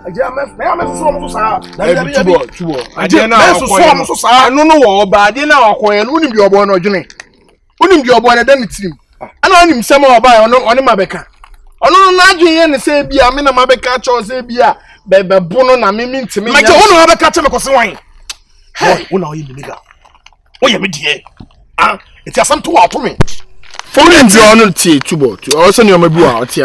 Aja me so sa. Tubo. Aja na so sa. Anu no wo ba ade na akoye no unim bi obo no dwene. Unim bi obo na da nitirim. Ana onim sem oba ono mabeka. Ono na adwene ne se bia me na mabeka cho se bia bebe bono na me ntimi. Ma je ono mabeka che me kose wan. Hey, una oyi bi nigga. Oye me die. Ah, it is some to out to me. For you tea tubo. Also near my boy tea.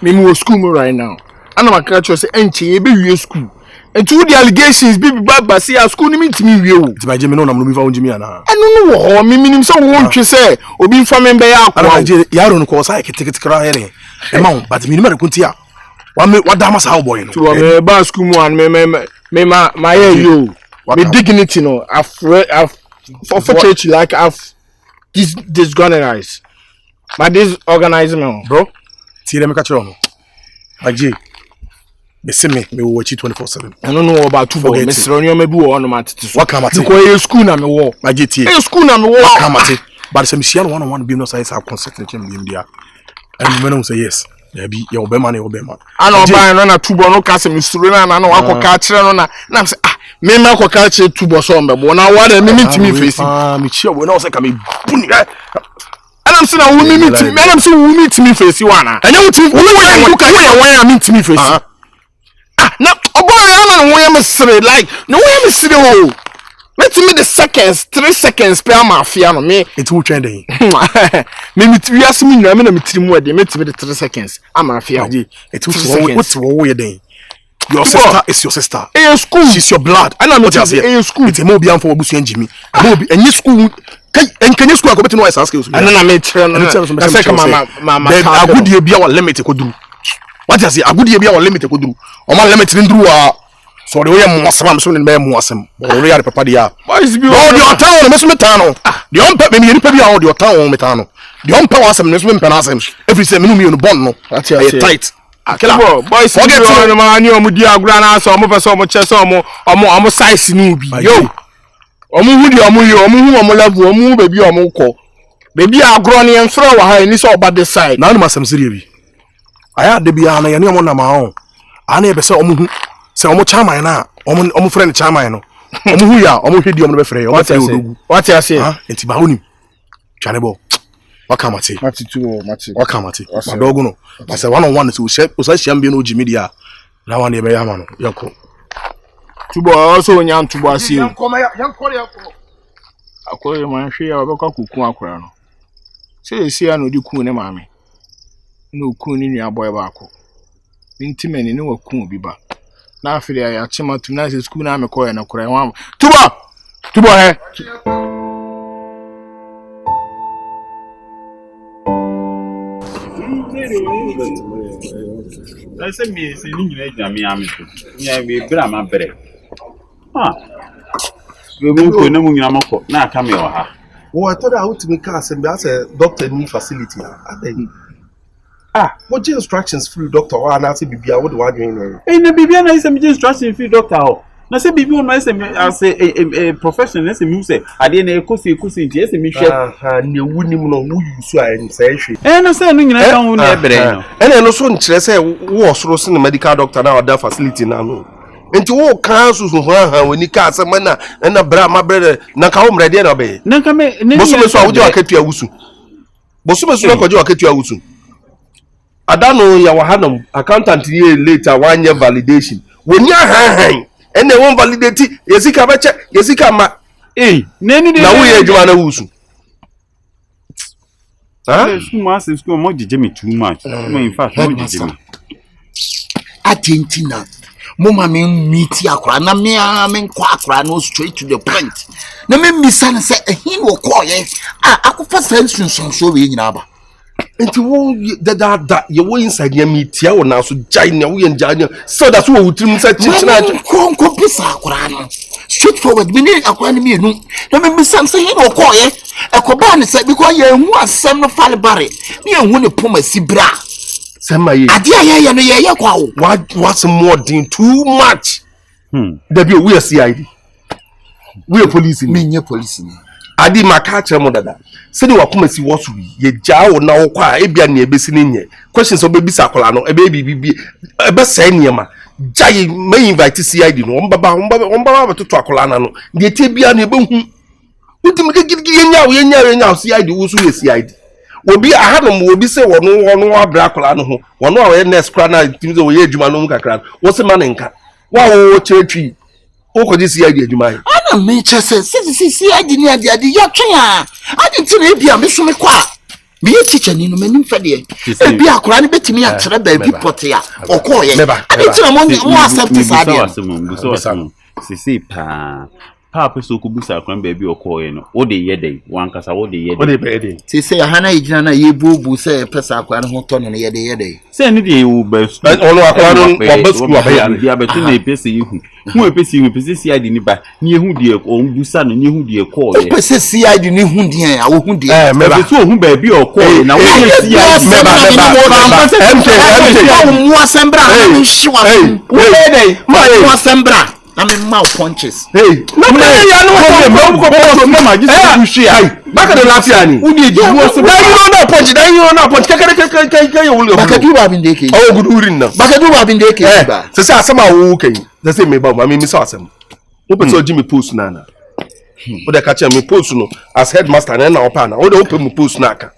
Me school right now. And my culture say enchi be school. And two the allegations be bad see our school mean to me real. It's by Jimmy no am no be found Jimmy na. I don't know me minim so won twe say obi fa me be ya akwa. Ya don't cause I take it kra here. E ma but me no kunti a. Wa da masa how boy no. To me ba school mu and me my you. Me dignity no. I've forfeited like I've disorganized. But this organizing bro. See them catch on. Aje. Me see me watch it 24/7. I don't know about two boys. Mr. Ronyo me do on match. What come at? Because school na me wo. Aje tie. School na me wo. What come at? But some share one be no size have consent in India. And when say yes. There be your be man. I no buy no na two boy no case Mr. Ronyo na no akọ kire no na. Na say me ma akọ ka kire two boy so mbebo. Na what me meet me face. Me cheer we no say ka me buni. And I'm saying I will meet me. And I'm saying we meet me face you wanna. And you think you can why I meet me face. Now boy I don't know why I'm say like no way I'm say oh. Let me the seconds 3 seconds per mafia no me it will trend me meet we ask me na me meet me dey meet me the 3 seconds am mafia it will what's wrong with you your sister is your sister school she's your blood and I'm not just here school it's a mo bian for obusu enjimi mo bi enye school can you school akobeti no ice skills and na me tell no na say mama agudie bia wa limit koduru what you say agudie bia wa limit koduru o ma limit nduru a so de we mo asam so ne be mo asam o re ya papa dia boys bi o de otan no so metano de on pe me ni pa bia o de otan o metano de on pa wasam ne so me pena asam every say me no me no bond no tight akela boys forget no ma ani o mu di agura na so mo pese o mo che so o mo size ni bi yo omu hu di omu yo omu hu omu level omu baby omu ko baby agro ne enfro wa ha ni so oba this side na no masam sire bi aya de bia na ye ne omu na ma ho ana e be se omu hu se omu chairman na omu friend chairman no omu hu ya omu hwedi omu be frɛ omu frɛ odogu what you say enti ba honim twanebo wakamati wakamati madogo no ba se one on one so share bi no ji media na one e be ya ma no yakọ tubo also nyan tubo asi akoye man hwe ya obekwa kuku akora no se Seer no di ku ne maame no ku ni nua boy ba akọ intimate ni wa ku bi ba na afiri ya chema tu na se school na me koye na kora wa tubo he I said me say ni nyina jame ameto nya be bra ma bere we mo ko na mu nyina makọ na aka me wa ha oh I thought I would make us and as a doctor need facility what instructions free doctor or na say bibia what do I doing na bibia na say me instruction free doctor ho na say bibia on say as a professional say me say ade na ekosi nti say me hwe ne wunim no wu yusu a say hwe na say no nyina kan wu na ebere no ene no so nkire say wo osoro se medical doctor na other facility na no enti wo kan susu ho woni ka asem na bra ma bra na ka wo mrede na be na ka me bosu beso awuje akatua wusu bosu beso na kwaje akatua wusu adano ya wahanam accountant ye later one year validation woni ahan ene won validate yesika beche yesika ma neni de na wo ye adwuma na wusu school mo jije me too much mo in fact mo jije me Argentina mama me meet akra na me nkwa akra no straight to the point na me misa say ehin wo koye akofa sansun so we nyina ba enti wo da ye wo inside ya meetia wo na so jai na wo ye njanya so that wo wutrim say chichina ko pisa akra no straight forward me ni akra ni me nu na me misa say ehin wo koye ekoba ni say because ye hu asem no fale bare me hu ne poma sibra Semaye. Adia ya no ye kwa wo. What's more than too much? There be we are CID. We are police. Me nye police ni. Adi makacha mo dada. Se ni wakoma si wosu ye ja wo na wo kwa e bia na ebesi ni nye. Questions obebisa akola no ebe bibi ebe sai niema. Jai may invite CID no Baba to Tracolana no the Tibia nebu ultimately yenya CID usu CID will be a hanum will be say one Bracolano one hour next crana things away Jumanum cran what's a man in cat wow churchy oh this CID Jumai I don't make CID near the Yakia I didn't see be a mission be a teacher in the menu for the be a cranny bet me at a baby potia or coy. I didn't tell among the more see Papa so kubusa kwan baby okoye no wo de yede wankasa wo de yede say hana ijana ye bubu say pesa kwan ho to no yede say ni de wo best ono akwa no school ya dia betu na epese ihu hu epese ihu pese CID ni ba ni ehu de o busa no ni ehu de koye pese CID ni hu de a wo hu de meba so hu baby okoye na wo de CID meba mo asembra na shiwa wo de mo asembra I mean mouth punches. Hey, no problem. Back at the last year. Who did you not punch? Then you not punch. Bakadu have been taking. Oh, good urine. Bakadu have been taking. So say somehow okay. They say me about me miss awesome. Open so Jimmy post nana. What they catch me post no as headmaster and now partner. What they open me post naka.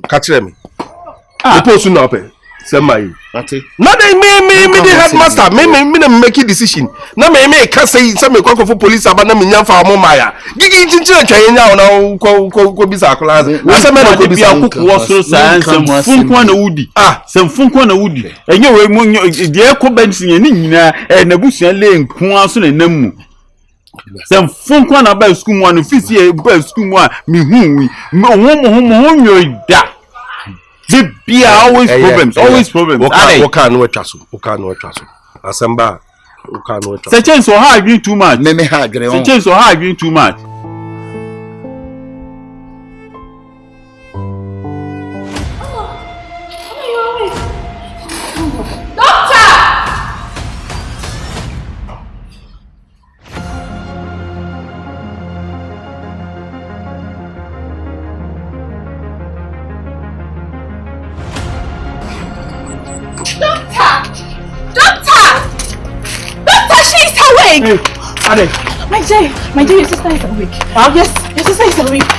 Catch me. The post no open. Say my. Okay. Now they me the headmaster. Me make a decision. Now me can say some me call for police about me nyamfa amomaya. Gigi chinchira twa nya na ko bisa akola. Asa me no ko bisa kuko so science funko na wudi. Sem funko na wudi. Enye we mu de ko bensin ni nyina na busuan le nko aso na namu. Sem funko na ba school mu no fisi e ba school mu a me hu wi. Mo nyo da. Always problems. Asamba. Say change so hard agree too much. Me hard agree. Say change so hard agree too much. Hey, Ade. My dear, your sister is awake. Huh? Yes, your sister is awake.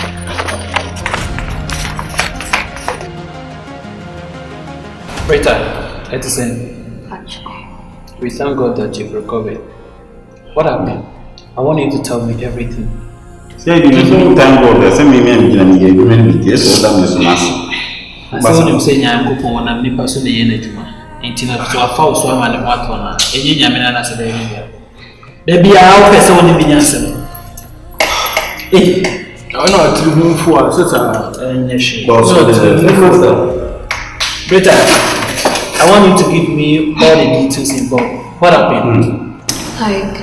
Rita, Edison, we thank God that you've recovered. What happened? I want you to tell me everything. Say you don't thank God that some men in the agreement with yes or that is massive. I saw them saying I'm going when I'm nipa so the energy. Until I saw a foul swam and what one, and you Yamina said, Maybe I'll pass on the Binyansen. I know to move for such a nation. Rita, I want you to give me all the details involved. What happened? Like,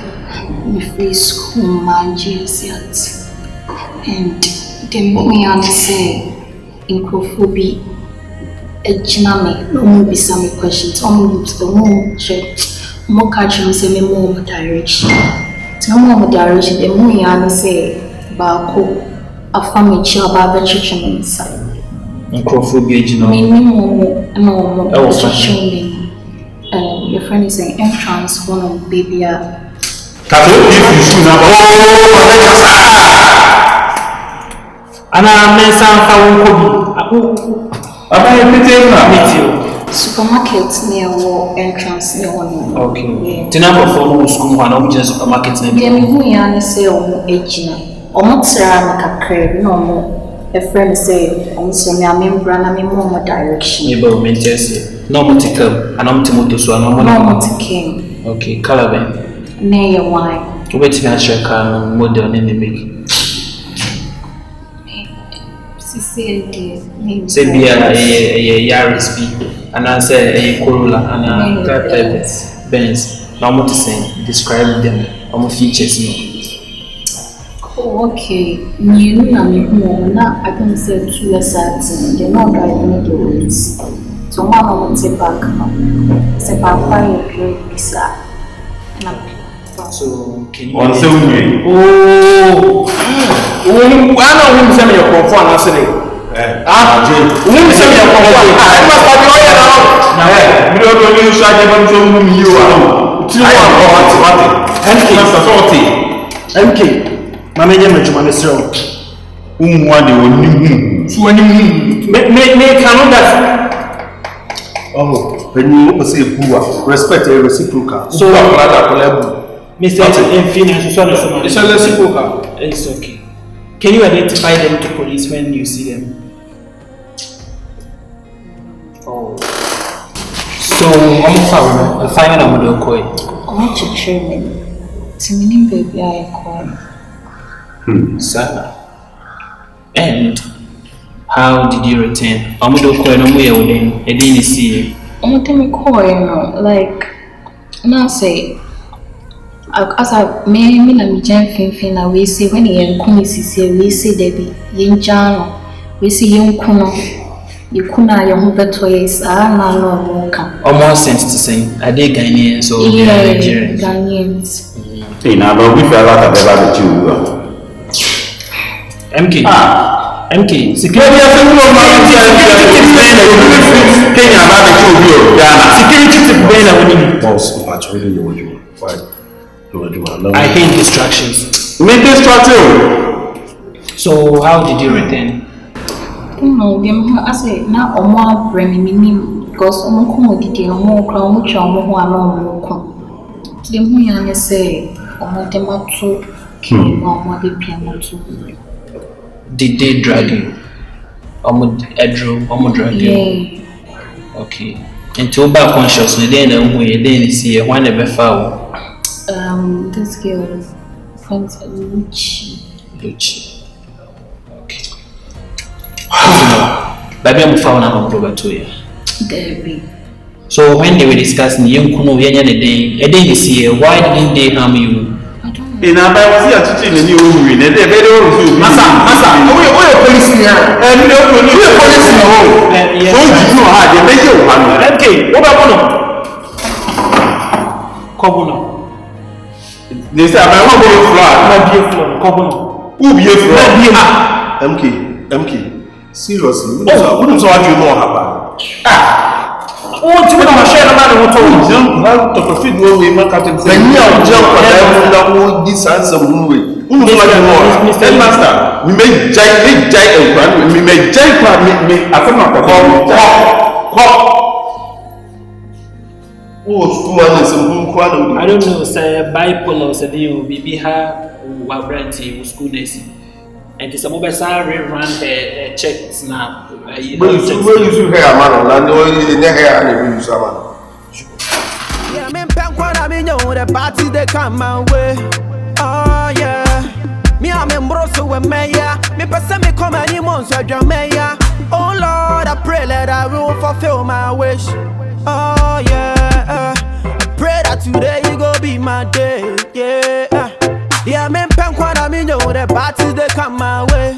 my free school managers yet. And the moment I say, in Kofubi, a jiname, no more be some questions, almost the more catching say more direction. No more direction, the more I say, Bako, a family child, Baba Chicken inside. Microphobia, no your friend is saying entrance one on baby. And supermarket near war entrance near one. Okay. Tinapa for school one just supermarket near. Then who ya say on ejina. Omotra kakre no more. A friend say, I'm sorry, I'm in Brana, I'm more direction. You will maintain it. No moticum, and I'm Timoto, so I'm not moticum. Okay, Calaban. Nay, why? Wait to answer car model in the big. Say, be a Yaris B, and I say a Corolla and a type Benz. No more to say, describe them, or features. Okay, you know I can say 2 lessons. They're not driving the roads. So Mama will say back. Say Papa, you visa. So can you? Oh, I know who send me your conform. I said, who send me your conform? I must have your own. We don't use charge them from you. MK, manager Majumane Sro. One day when you May cannot that. Oh, when you say poor, respect a reciprocal. So, Mr. Infinance, it's a reciprocal. It's okay. Can you identify them to police when you see them? Oh. So, I'm fine. I'm going to call you. I'm chairman. It's a meaning baby I call. Sir. And how did you return? I'm going to call you. I didn't see you. I'm going to call you. Like, now say, as I may mean, I'm jumping. We say when you come, we say Debbie, young Jano, we see young Kuno. You couldn't your home toys. Almost sense to say, I did Ghanaian, so Ghanaians. now, but we fell out of the MK. MK. Security I hate distractions. So how did you return? I say now more bring because come did more crown which the say Did they drag you? Drag you? Okay. Until back consciousness, then see one ever foul. This girl friends Lucci. Okay. Baby, I'm found out about 2 years. So when they were discussing young Kuno, a day this year, why didn't they harm you? In our Bible, we are teaching the new woman. They very old. Massa, we are police here. And we are police in the home. So you know how they make you one. Okay, what about Kobuno? They say, I'm not going to fly. Kobuno. Who be a fly? MK. Seriously, what do you know about? Oh, to me, I'm share about what to feed one way, my captain. Then you jump on this answer. Mr. Master, we make giant and we make giant. I don't know, sir. Bipolar, said you be her brandy school nursing. And it's a mobile run her checks now. Where you hair, man, and in the hair and use someone. Yeah, me the parties they come my way. Oh, yeah. Me, I'm in Brosso with Maya. Me, person me come any months with Jamaica. Oh, Lord, I pray that I will fulfill my wish. Oh, yeah. I pray that today you go be my day. Yeah. Yeah, me, the parties they come my way.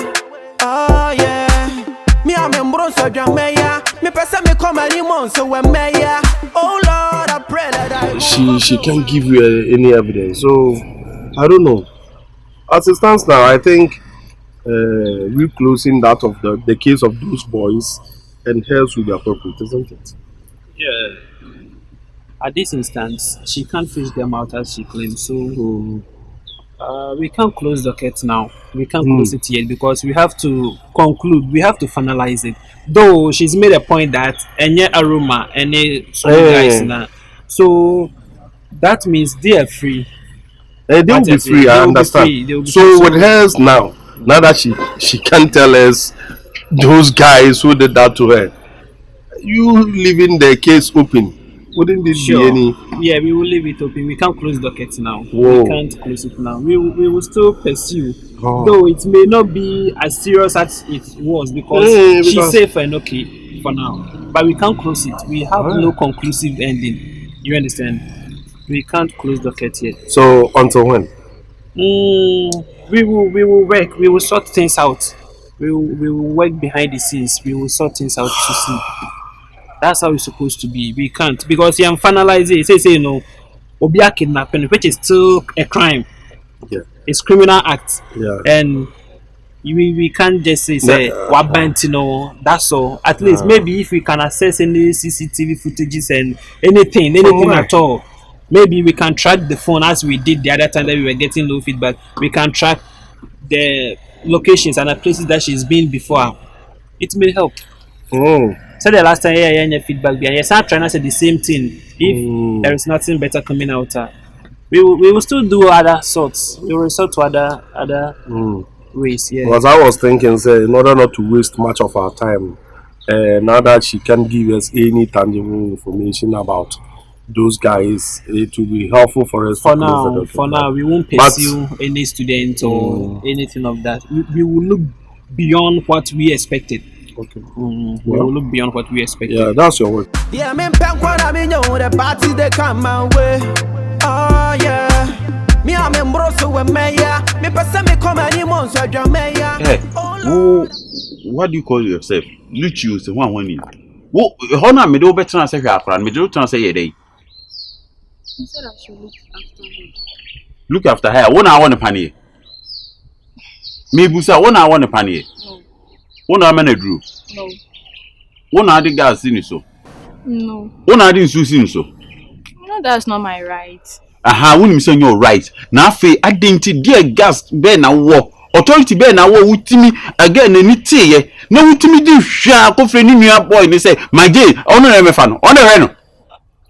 Oh, yeah. Me, I'm in Brosso, Jamaica. Me, person me come any months with Maya. Oh, Lord, I pray that I She can't give you any evidence, so I don't know. As it stands now, I think reclosing that of the case of those boys and hers will be appropriate, isn't it? Yeah. At this instance, she can't fish them out as she claims. So we can't close the case now. We can't close it yet because we have to conclude. We have to finalize it. Though she's made a point that any Aroma, any guys now. So that means they are free. They will be free, I understand. So with hers now that she can't tell us those guys who did that to her, you leaving the case open, wouldn't it be any? Yeah, we will leave it open. We can't close the case now. Whoa. We can't close it now. We will still pursue. Though it may not be as serious as it was because she's safe and okay for now. But we can't close it. We have no conclusive ending. You understand? We can't close the case yet. So until when? We will work. We will sort things out. We will work behind the scenes. We will sort things out to see. That's how it's supposed to be. We can't because you finalize it. Say you know, obia kidnapping, which is still a crime. Yeah. It's criminal act. Yeah. And we can't just say Wabantino, that's all. At least maybe if we can access any CCTV footages and anything at all, maybe we can track the phone as we did the other time that we were getting low feedback. We can track the locations and the places that she's been before. It may help. So the last time feedback there, yes, I'm trying to say the same thing. If there is nothing better coming out, we will still do other sorts. We will resort to other ways. Yeah. Because I was thinking, say, in order not to waste much of our time, now that she can give us any tangible information about those guys, it will be helpful for us. For now, we won't pursue any student or anything of that. We will look beyond what we expected. Okay. We will look beyond what we expected. Yeah, that's your word. Yeah, me the party they come my way. Oh yeah. Me I'm embroso with me yeah. Me passa me come any months I jam me yeah. Hey, what do you call yourself? Lucius, the one you. Wo, hona me do better than say akran. Me do tell say ye dey. He said I should look after her. Look after her. One I want to panic. Me busa one I want to panic. No. One I man drew. No. One I the gas in so. No. One I didn't suit so. No, that's not my right. Aha, when you say you're right. Now fe I didn't dear gas be na wo. Authority be na wo wutimi again any tie. No wutimi di hwa ko freni nua boy ni say my day ono na me fa no. Ono re no.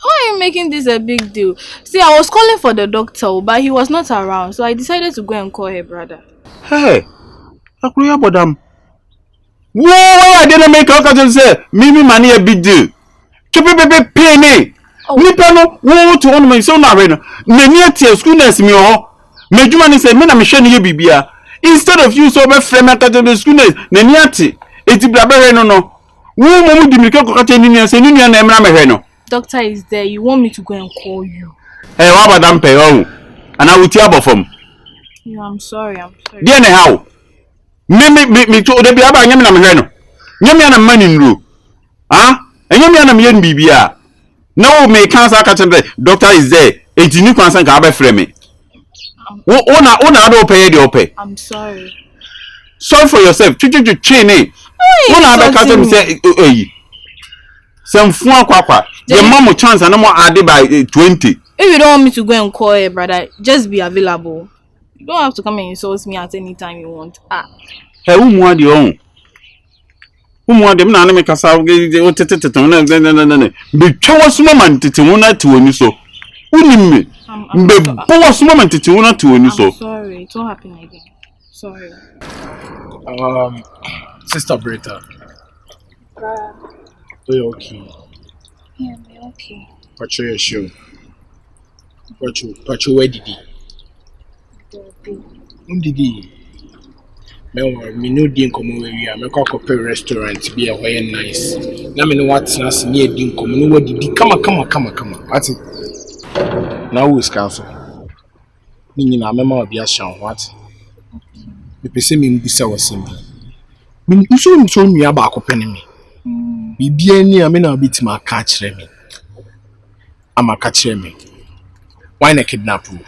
Why are you making this a big deal? See, I was calling for the doctor, but he was not around, so I decided to go and call her brother. Hey, Akuya Bodam. Whoa, I didn't make a say, Mimi money a big deal. Keep penny. Nipano, whoa to on my son arena. Many tears, goodness me, made you money say, Men, I'm showing you, Bibia. Instead of you so much frame at the schoolers, Neniati, it's Blabereno. Who woman did me cock at any and say, Ninian and Ramereno. Doctor is there. You want me to go and call you? Hey, what about them pay on? And I will tell you from. Yeah, I'm sorry. Dear how? Me to the Biaba Yaman. Yamian money in rule. Ah? And Yamian Yen Bibia. No, may cancer catch him. Doctor is there. It's new concern Gabe Frame. Ona pay the pay. I'm sorry. Sorry for yourself. To chain it. Ona catch him say, some fun quapa. Your mom will chance and no more added by 20. If you don't want me to go and call her brother, just be available. You don't have to come and insult me at any time you want. Hey, who want your own? Who want them? None make us out. Be choice moment to one to one so. Who me? Be boss moment to one to one so. Sorry, it won't happen again. Sorry. Sister Brita. Are you okay? Yeah, I'm okay. What's your show? What's your where did he? Me no din komo we are me call restaurant be a way nice. Na me no what snacks near din komo no what did come. What it? Now who is council? Ni na mema obi a shan what? Me pese me mbisa wasimbi. Me nso nua ba akopene me. Bibia ni a me na obi tima ka kire me. Ama ka kire me. Why na kidnap you?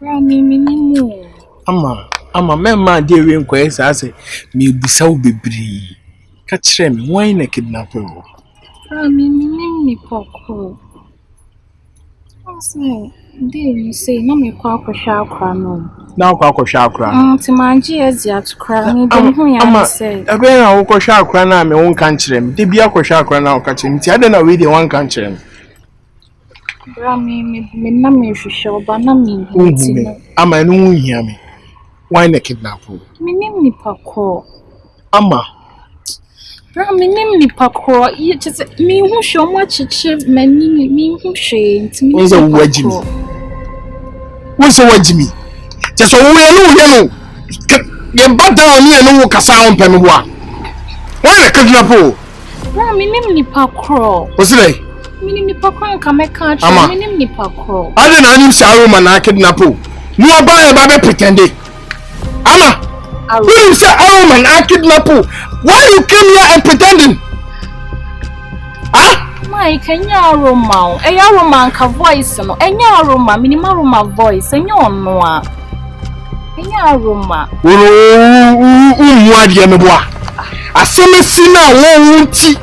Minimo. Ama mema de we nkwa esa ase me busa wo bebri. Ka kire me why na kidnap you? Minimo poko. Say, you say no me kwa kwahwa no. Na kwa kwahwa. Timanji ezia to cry me dem hu ya say. Ebe na wo kwahwa akra na me won kan kire me. De bia kwahwa akra na wo ka kire me. Ti ade na we de won kan kire me. Bra me na me hwehwe oba na me hu. Ama no hu hia me. Why na kidnap you? Me nim ni pako. Ama Bra me nim ni pako. Ye just me hu hwe mo achiche mani me hu hwe ntimi. Wonza wajimi. Wonza wajimi. Just so we no. Ye bada oni eno wo kasa on pemi ho a. Why na kidnap you? Bra me nim ni pako. Osire. Me nim ni pako nka meka achi me nim ni pako. Ade na anim sha Aroma na kidnap you. Mu aba ya ba be pretend. Ama. When you say Aroma na kidnap you, why you came here and pretending? My Kenya Aroma. Aroma nka voice no. Enya Aroma, minimum Aroma voice. Enya ono a. Aroma. Umwadi meboa. Aseme sina wo wunti.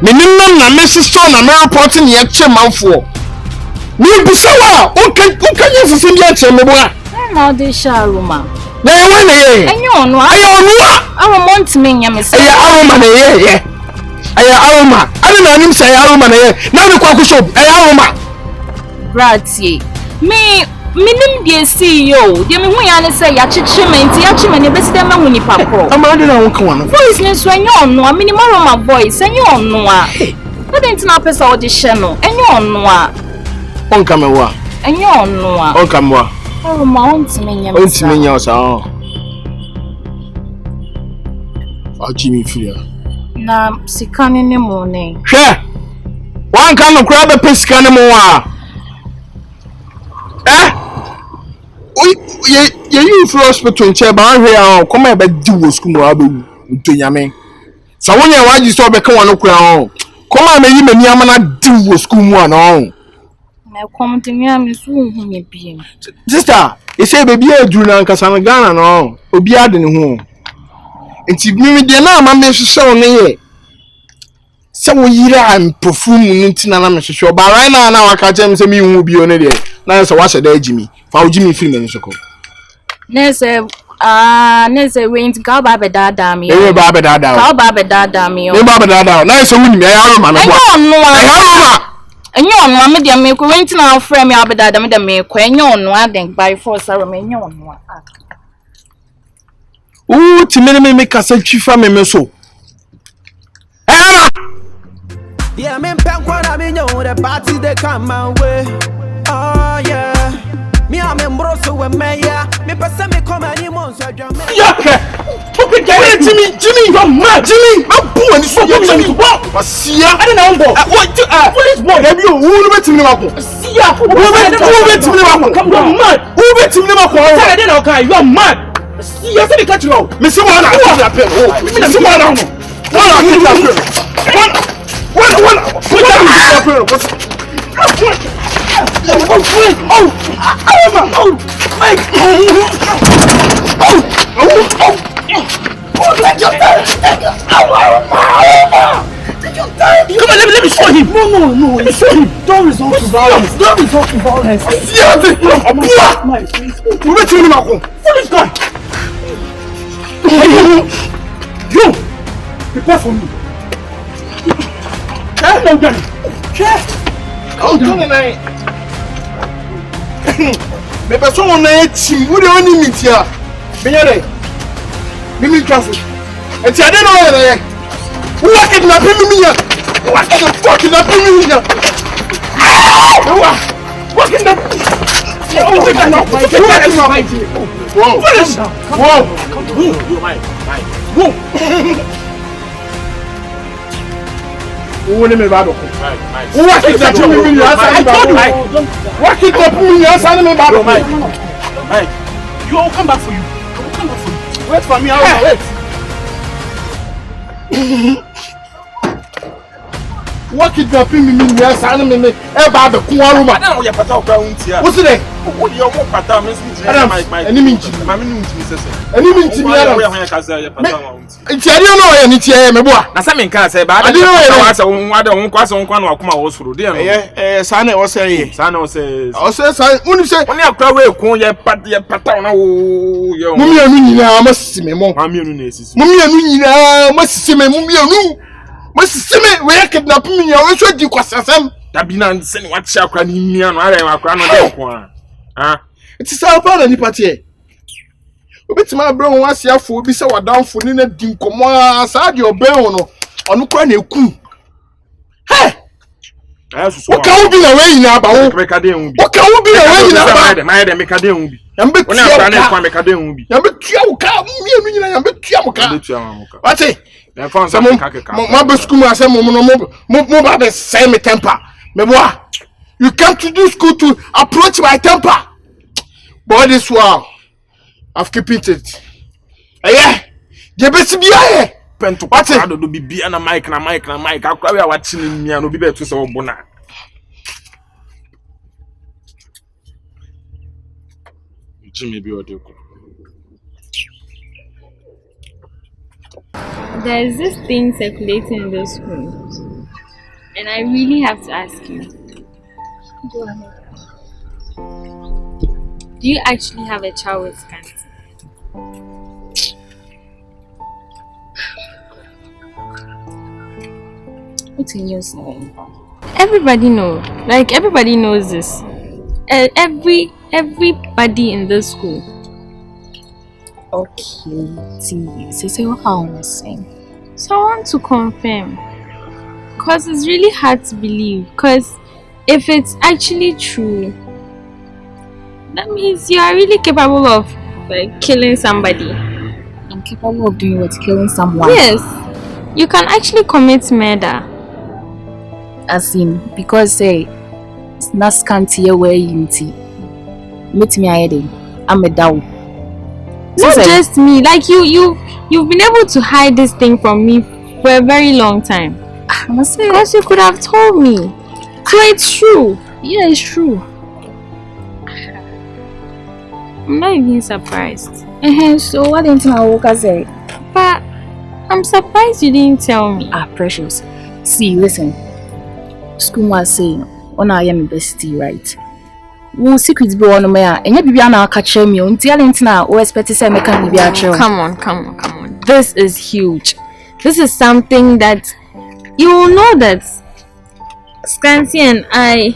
Menina na mesiso na me report ne ye manfo. Ni busawa, unkanye sisi ndi ache meboa. Na de Aroma. Na we ne. Enye onu. Aroma ntime nya me say. Aroma na ye. Aroma. Ani na nim say Aroma na ye. Na me kwa kushop. Aroma. Bratie. Minim de CEO. De me hu ya ne say ya chichimenti ya chimene besi de ma hu ni pakro. Amade na won kan no. Voice ne so enye onu a minimum Aroma voice enye onu a. Na de ntina pesa audition no enye onu a. Onka me wa. Enye onu a. Onka me wa. Aroma ontime nya me. Ontime nya osa. Ajimi fiya. Na sikane ne mo ne. Hwe. Wan kan no kra be pesikane mo wa. Ye for hospital nche ba hwe a come be di wo school mo abewu ntonyame so wonya waji so be kan wono kura ho come me yi mani amana di wo school mo ana na kom tinya me so hu me biem sister e say baby aduru na nkasa na Ghana no obi ade ne ho enti mi de na ama me hwehwe wo ne ye se wo yira am perfume nu ntina na me hwehwe ba right now na waka chem se mi hu bi o ne de na se wa sheda ajimi fa ojimi film ne so ko nese went go baba dada mi e baba dada go baba dada mi e baba dada na se wuni me ya Aroma na enye onu me de me ko went na frame ya baba dada me de me ko enye onu aden by force Aroma enye onu ti me kasa twifa me so yeah me pen kwara me know the party they come my way oh yeah me am embroso we meya me pesa me come any months adwame yeah okay get Jimmy you mad Jimmy abu ani so Jimmy wasia I don't know what is boy dem you who bet me wako sia who bet me wako come on mad who bet me wako say dey na okay you are mad sia say catch you me say one na apel me say one na Come on, let me show him. No. Let me show him. Don't resort to violence. Foolish guy. You, prepare for me. Me person on na team, who dey only meet here. Me here. Me trust. E ti ade no here. Who are kidnapping me here? Who are kidnapping me here? Who are kidnapping? Who me bad okay. Who are kidnapping me here? What kidnapping me here? Send me bad okay. You will come back for you. Wait for me, I will wait. What kidnapping me here? Send me bad okay. Aroma. I don't know pata okra untia. What's it? What you want pata me speak. Any minchi. Mama ni unti sese. Any minchi me ara. We ya kasa ya pata wa unti. Nti ade no ya ni tie me boa. Na sa me nka se ba ade no asa won ade won kwasa won kwa na akoma wo soro de no. Sa na wo se ye. Sa na wo se. O se sa uni se. Oni akra we kun ye pata na wo ye. Mummy anu nyina masisi me mo. Mami anu na esisi. Mummy anu nyina masisi me mummy anu. Masisi me we kidnap me ya we so di kwasasem. Da bi na se ni wa tia akra ni mia no ara akra no de ko a. Ah. It is our father ni party. Obetima bro won asiafo obi se wadanfo ni na di nkomo asa de oben no onu kwa na eku. Hey! What can we be away in our bow? What can we be away in our bow? My de make a day will be. I'm bet you can make a day will be. I'm bet you can me I'm bet you what's it? They found some my school I say mo ba say me temper. Me boy. You come to this school to approach my temper. Boy this wow. I've kept it. Yeah. Je be si bia Pento pata do bibia na mic akwa we watching me no bi be to so bona. Jimmy bi odeko. There's this thing circulating in the school, and I really have to ask you. Go ahead. Do you actually have a child with Scanty? What's in your saying? Everybody knows. Like everybody knows this. Everybody in the school. Okay, see what I'm saying. So I want to confirm, cause it's really hard to believe. Cause if it's actually true, that means you are really capable of killing somebody. I'm capable of doing what? Killing someone? Yes, you can actually commit murder. As in, because it's not Scanty where you meet me I'm a down. Not just me, like you've been able to hide this thing from me for a very long time. Because you could have told me. So it's true. Yeah, it's true. I'm not even surprised. So what didn't I say? But I'm surprised you didn't tell me. Precious. See, listen. School was saying, on our university, right? One secret be on me, and you be an catch me. Until expect to say me can be a Come on. This is huge. This is something that you will know that Scanty and I.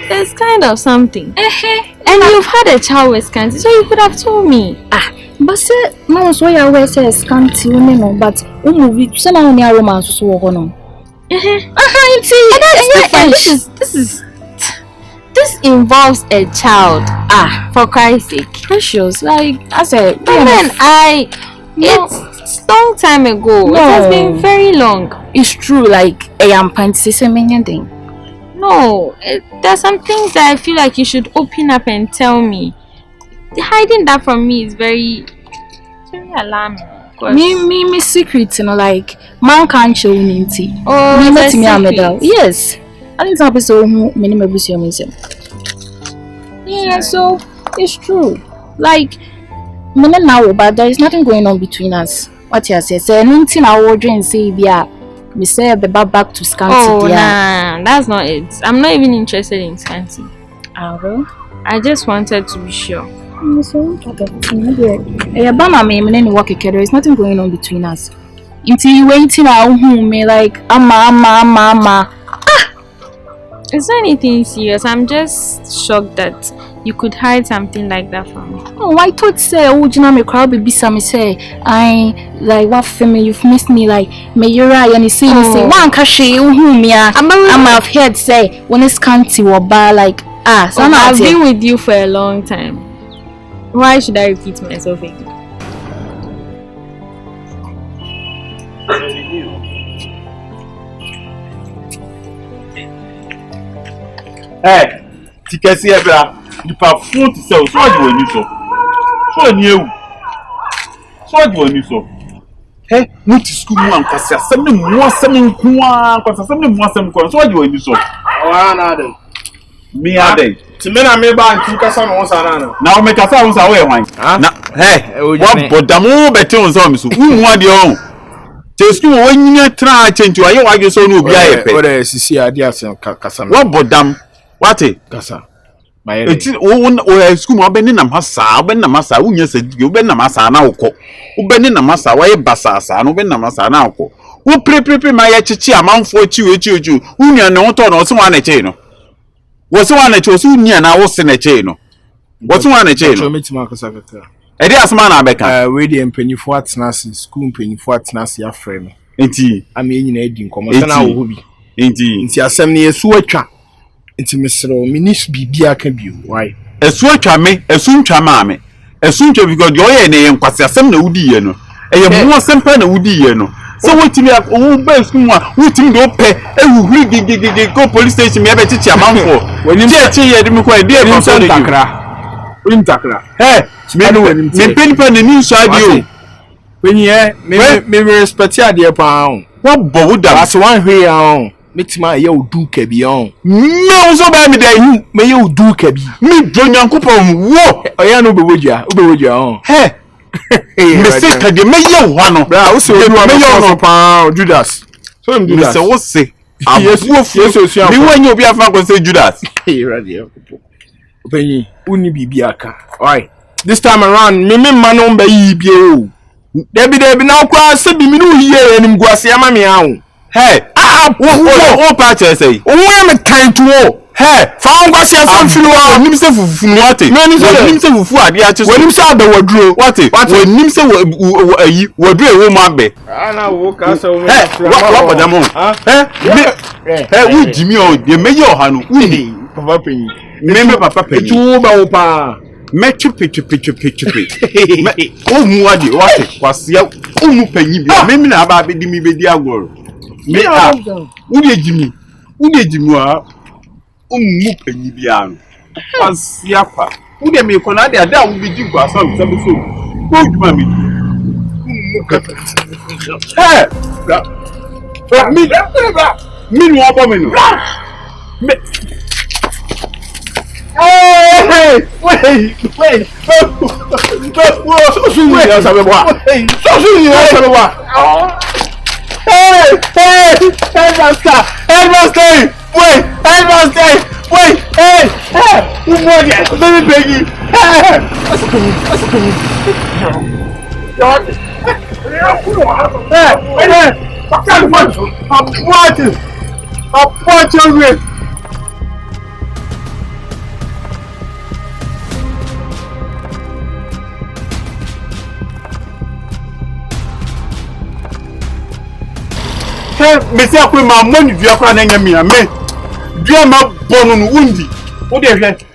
There's kind of something. And you've had a child with Scanty, so you could have told me. But say, no, so you always say Scanty, no, but movie, so now only Aroma so work on. This involves a child. For Christ's sake. Precious, like I said, it's long time ago. No. It has been very long. It's true, like I am pantsing thing. No, there's some things that I feel like you should open up and tell me. Hiding that from me is very alarming. Me secret, like man can't show me. Oh, me met me a medal. Yes. I think some people many yeah, so it's true. Like now, but there is nothing going on between us. What you say? Say anything I would and say me say back to Scanty. Oh nah, that's not it. I'm not even interested in Scanty. I just wanted to be sure. There is nothing going on between us. Until you waiting at home, me like ama. It's not anything serious. I'm just shocked that you could hide something like that from me. Oh, I thought say me crowd baby some say I like what family you've missed me like me you right and say one kashi me I'm have heard say when it's Scanty or bar like so I've been with you for a long time. Why should I repeat myself again? Hey, tikesi ebra, the perfume to sell. So what do you so? So what do you so? Hey, what is school man? Kasi asem mo asem nkuan, kasi asem mo asem nkuan. So what do you so? Na dey. Me ade. Ti me na me ba nti kasa no won na. Na o me kasa won sa we hwan. Na, hey, what bodamu beti won so me so. Wu ade o. Te school wo nyinya tra chentu aye wa so no obi aye pe. O dey sisi ade asem kasa. What bodam? What kasa. Eti o school mo be ni nam hasa, be nam hasa, unya sedike, be nam hasa na ukọ. Wo be ni nam hasa, wa ye basasa, no be nam hasa na ukọ. Wo pre ma ye chichi amanfo chiwe. Unya ne won to no so wa na che no. Wo so wa na che, so unya na wo se na che no. Wo so wa na che no. Metima kasa kaka. E dey asma na abeka. We dey mpanyifo atenase, school mpanyifo atenase afre no. Enti ame nyina edi nkomo so na wo hobi. Enti asem ne yesu atwa. Enti mesro minis bibia ka bio. Why? Esu atwa me, esu ntwa ma me. Esu ntwa because yo ye ne nkwase asem na wudi ye no. Eye mo asem pa na wudi ye no. So wotimi wo ba school mu a wotimi do pe ewuhuri gigigigi go police station me ebe chichi amanfo. Woni che ye dem ko e dey ko so takra. Woni takra. Hey, me penpa na ni so adio. Woni me respect ade pa on. What bo da? As one here on. Metima ye odu kabi on. No so ba me dey me ye odu kabi. Me do nyankopon wo. Oya no be wodua on. Hey, Me say ka de me ye wo no. Bra, wo say odu no pa Judas. So him Judas. Me say wo say. Yes, me wan you obi afa ko say Judas. Hey, radio. Openyi, uni bibi aka. Alright. This time around, me man no be yibi o. Debi na kwa se bi mi no hiye enim guase ama me awo. Hey, wo pa che say. Wo me kan to wo. Hey, fa guase afan firi wo. Nim se fufu no ate. Nim se fufu ade a che so. Nim se abawaduro. Wate. Nim se ayi waduro e wo ma be. Ana wo ka se wo. Wa podamo. Wo jimi o de meye o hanu. Uni. Papa penyi. Me papa penyi. Tu ba wo pa. Me chupi. O mu ade wate. Kwasia o mu penyi bi. Me na aba be di mi be di agoro. Me a. Uni ejimi a. O mu penyi bi anu. Kwasia pa. Uni me ko na ade ada wo bi di kwasa so so. Ko djuma mi. Me no abo me no. Me Hey! Wait! So soon you have a what? So soon you have a what? Hey! Headmaster! Wait! Hey! Who want it? Let me beg you. I'm watching. Me say akwe ma money dua kwa na nya me dua ma bonu no undi wo de hwe